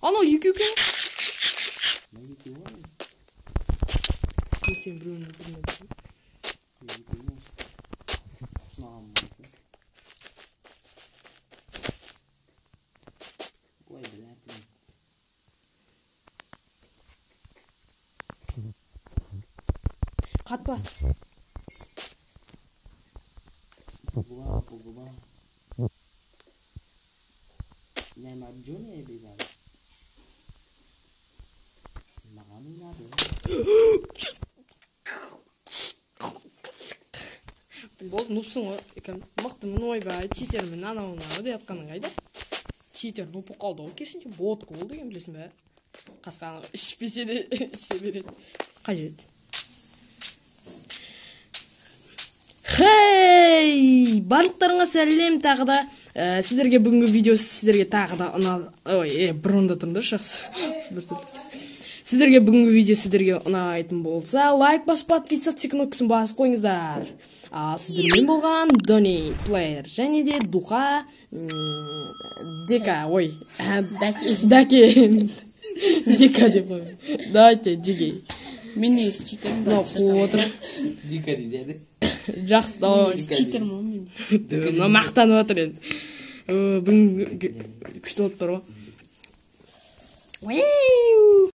Ана екі екен. Сен біреуін білмедім. Қатпа. Neymar Junior bir Болды, нұпсың ғой. Мықтымын ойбай, читермін анауына деп атқаның қайда? Читер нұпы қалды ғой, керісінше ботқы болды екен, білесің бе? Қасқаны ішпесе де іше береді. Қажет. Хей! Барлықтарыңа сәлем, тағы да сіздерге бүгінгі видео сіздерге тағы да ұнады. Ой, бұрында тұрды шақсы. Сіздерге бүгінгі видео сіздерге ұнайтын болса, лайк басып, подписаться кнопкасын басып қойыңыздар. Ал сіздермен болған Дони Плеер және де Духа Дека, ой, Даке Дека деп қой. Дайте, жеге. Мен не читермін? Отыр. Дика дейді. Жақсы, давай. Читермін мен. Мақтанып отыр енді. Бүгін күшті болып тұр ғой.